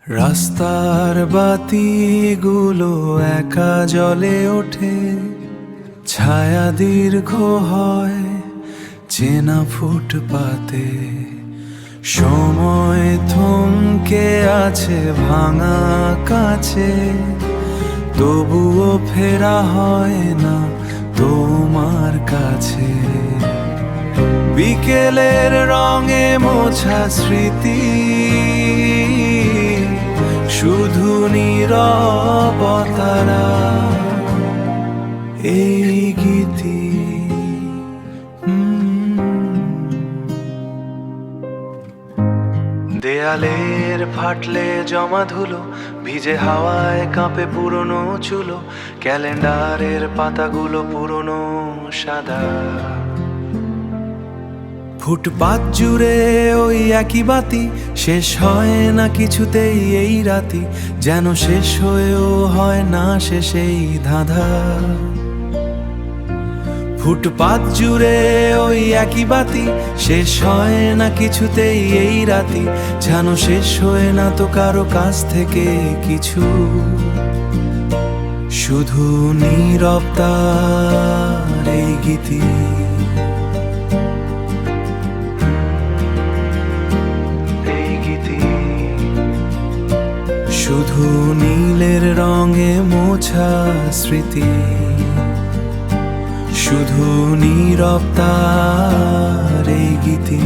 রাস্তার বাতিগুলো একা জ্বলে ওঠে, ছায়া দীর্ঘ হয় চেনা ফুটপাতে। সময় থমকে আছে ভাঙা কাছে, তবুও ফেরা হয় না তোমার কাছে। বিকেলের রঙে মোছা স্মৃতি, শুধু নীরবতারা এই গীতি। দেয়ালের ফাটলে জমা ধুলো, ভিজে হাওয়ায় কাঁপে পুরনো চুলো। ক্যালেন্ডারের পাতাগুলো পুরনো সাদা। ফুটপাত জুড়ে ওই একই বাতি, শেষ হয় না কিছুতেই এই রাতি। যেন শেষ হয়েও হয় না শেষ এই ধাঁধা। ফুটপাত জুড়ে ওই একই বাতি, শেষ হয় না কিছুতেই এই রাতি। যেন শেষ হয় না তো কারো কাছ থেকে কিছু, শুধু নীরবতার এই গীতি। শুধু নীলের রঙে মোছা স্মৃতি, শুধু নীরবতার এই গীতি।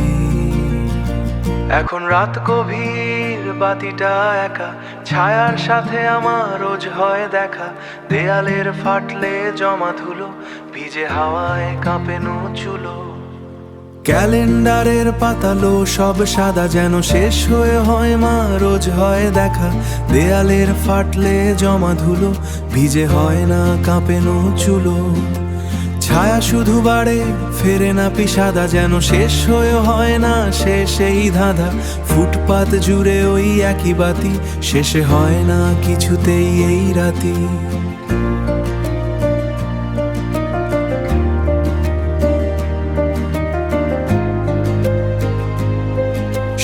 এখন রাত গভীর, বাতিটা একা, ছায়ার সাথে আমার রোজ হয় দেখা। দেয়ালের ফাটলে জমা ধুলো, ভিজে হাওয়ায় কাঁপেনো চুলো। ক্যালেন্ডারের পাতালো সব সাদা, যেন শেষ হয়ে হয় মা রোজ হয় দেখা। দেয়ালের ফাটলে জমা ধুলো, ভিজে হয় না কাঁপেনো চুলো। ছায়া শুধু বাড়ে, ফেরে না পিসাদা, যেন শেষ হয়ে হয় না শেষ এই ধাঁধা। ফুটপাত জুড়ে ওই একই বাতি, শেষে হয় না কিছুতেই এই রাতি।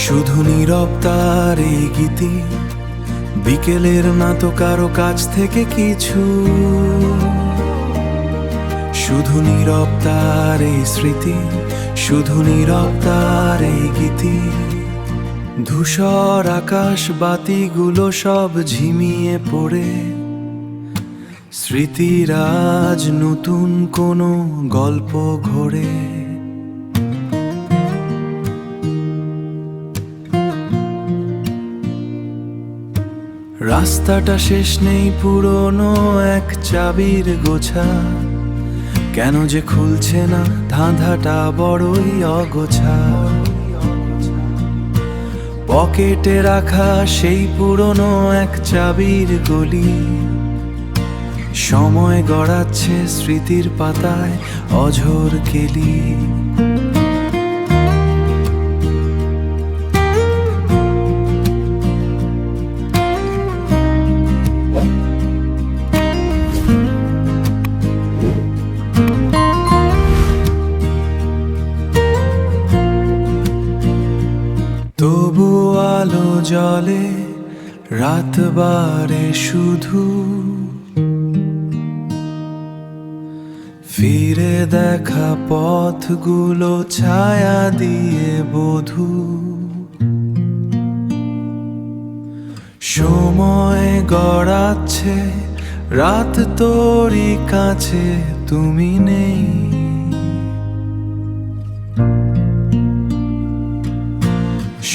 শুধু নীরবতার এই গীতি, বিকেলের না তো কারো কাছ থেকে কিছু। শুধু নীরবতার এই স্মৃতি, শুধু নীরবতার এই গীতি। ধূসর আকাশ বাতিগুলো সব ঝিমিয়ে পড়ে, স্মৃতির আজ নতুন কোনো গল্প ঘোরে। রাস্তাটা শেষ নেই, পুরনো এক চাবির গোছা। কেন যে খুলছে না ধাঁধাটা বড়ই অগোছা। পকেটে রাখা সেই পুরনো এক চাবির গলি, সময় গড়াচ্ছে স্মৃতির পাতায় অঝোর কেলি। তবু আলো জ্বলে রাত বারে শুধু, ফিরে দেখা পথগুলো ছায়া দিয়ে বধূ। সময় গড়াচ্ছে রাত তোরই কাছে, তুমি নেই।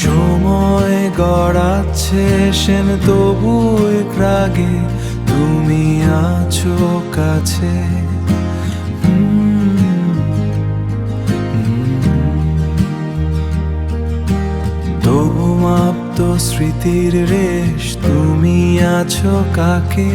সময় গড়াচ্ছে সেন তবু এক রাগে, তুমি আছো কাছে। তবু মাপ্ত স্মৃতির রেশ, তুমি আছো কাকে।